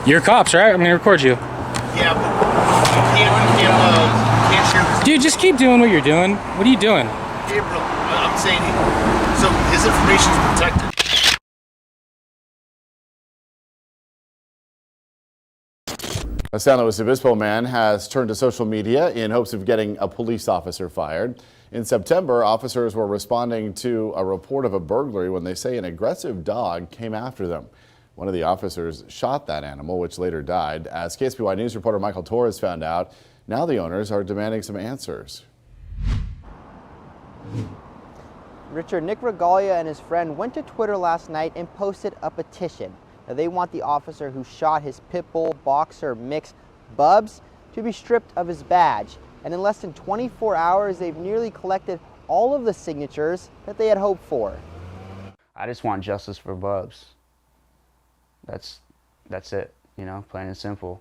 You're cops, right? I'm gonna record you. Yeah, but you can't share this. Dude, just keep doing what you're doing. What are you doing? Gabriel, I'm saying, so his information is protected. A San Luis Obispo man has turned to social media in hopes of getting a police officer fired. In September, officers were responding to a report of a burglary when they say an aggressive dog came after them. One of the officers shot that animal, which later died. As KSBY News reporter Michael Torres found out, now the owners are demanding some answers. Richard, Nick Regalia and his friend went to Twitter last night and posted a petition. Now, they want the officer who shot his pit bull boxer mix, Bubs, to be stripped of his badge. And in less than 24 hours, they've nearly collected all of the signatures that they had hoped for. I just want justice for Bubs. That's it, you know, plain and simple.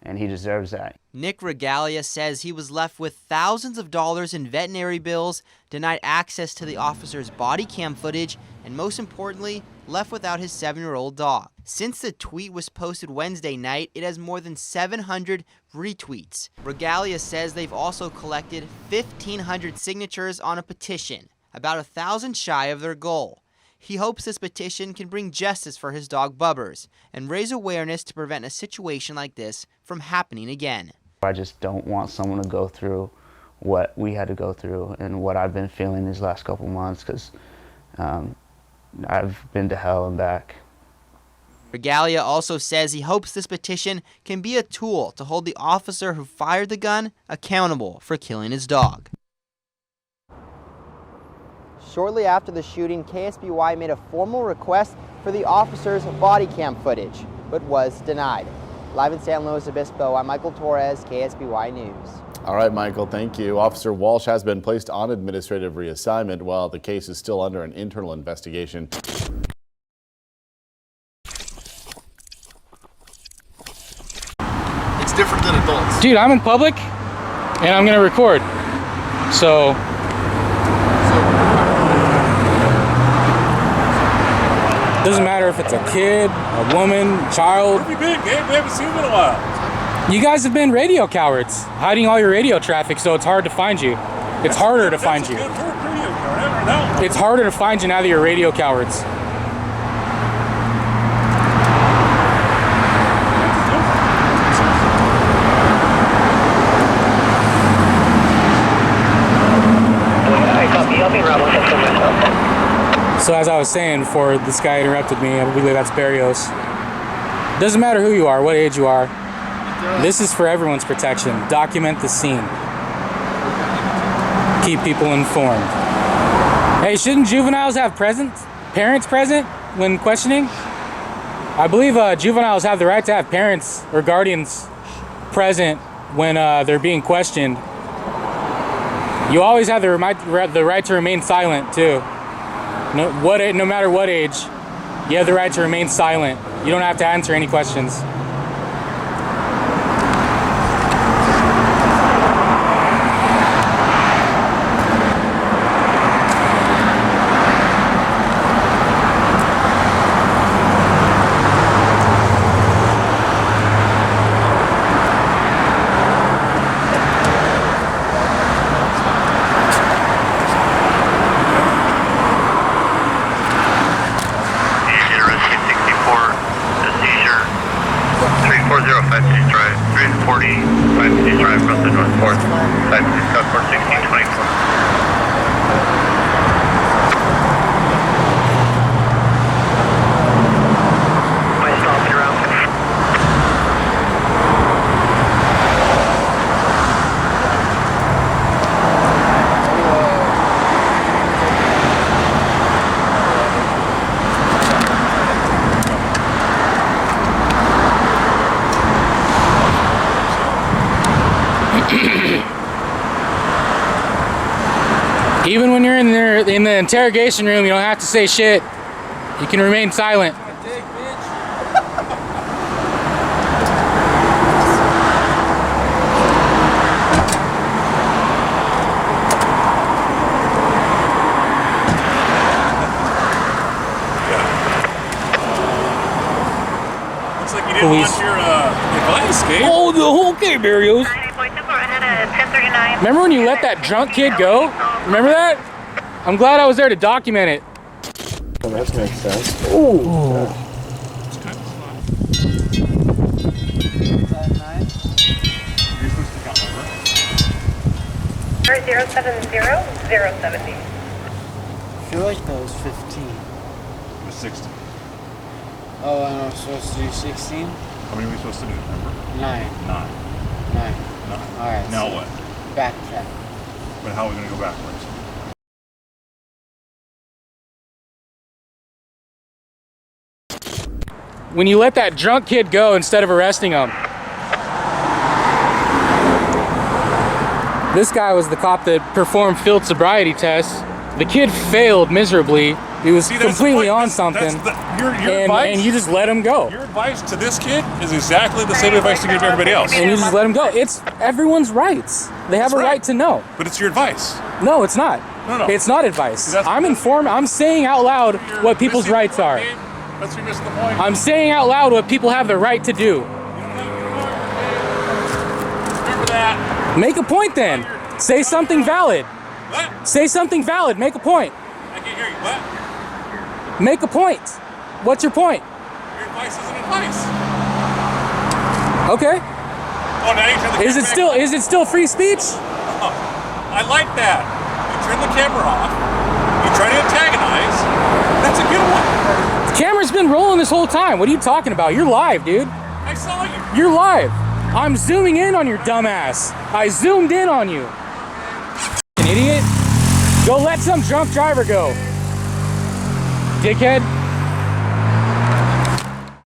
And he deserves that. Nick Regalia says he was left with thousands of dollars in veterinary bills, denied access to the officer's body cam footage, and most importantly, left without his 7-year-old dog. Since the tweet was posted Wednesday night, it has more than 700 retweets. Regalia says they've also collected 1,500 signatures on a petition, about 1,000 shy of their goal. He hopes this petition can bring justice for his dog Bubbers and raise awareness to prevent a situation like this from happening again. I just don't want someone to go through what we had to go through and what I've been feeling these last couple months, because I've been to hell and back. Regalia also says he hopes this petition can be a tool to hold the officer who fired the gun accountable for killing his dog. Shortly after the shooting, KSBY made a formal request for the officer's body cam footage, but was denied. Live in San Luis Obispo, I'm Michael Torres, KSBY News. All right, Michael, thank you. Officer Walsh has been placed on administrative reassignment while the case is still under an internal investigation. It's different than adults. Dude, I'm in public and I'm gonna record. So doesn't matter if it's a kid, a woman, child. Where have you been, Gabe? We haven't seen you in a while. You guys have been radio cowards, hiding all your radio traffic, so it's hard to find you. It's harder to find you. It's harder to find you now that you're radio cowards. So as I was saying before this guy interrupted me, I believe that's Barrios. Doesn't matter who you are, what age you are. This is for everyone's protection. Document the scene. Keep people informed. Hey, shouldn't juveniles have parents present when questioning? I believe juveniles have the right to have parents or guardians present when they're being questioned. You always have the right to remain silent too. No matter what age, you have the right to remain silent. You don't have to answer any questions. Even when you're in the interrogation room, you don't have to say shit. You can remain silent. Looks like didn't police. want your advice, Gabe. Oh, okay, Barrios. Remember when you let that drunk kid go? Remember that? I'm glad I was there to document it. Well, that makes sense. Ooh. It's kind of fun. You're supposed to count number. 070-070. I feel like that was 15. It was 60. Oh, and I'm supposed to do 16? How many are we supposed to do? Remember? 9. 9. 9. 9. Alright. Now so what? Backtrack. But how are we going to go backwards? When you let that drunk kid go instead of arresting him. This guy was the cop that performed field sobriety tests. The kid failed miserably. He was completely on something. Your advice, and you just let him go. Your advice to this kid is exactly the same advice to give to everybody else. And you just let him go. It's everyone's rights. They have a right to know. But it's your advice. No, it's not. No. It's not advice. That's- I'm informed. I'm saying out loud what people's Missing the rights point, are. Gabe. That's where you're missing the point. I'm saying out loud what people have the right to do. Remember that. Make a point then. Say something valid. What? Say something valid. Make a point. I can't hear you. What? Make a point. What's your point? Your advice isn't advice. Okay. Oh, now you turn the Is it camera still free speech? back. I like that. You turn the camera off. You try to antagonize. That's a good one. The camera's been rolling this whole time. What are you talking about? You're live, dude. I saw you. You're live. I'm zooming in on your dumb ass. I zoomed in on you. An idiot. Go let some drunk driver go. Dickhead.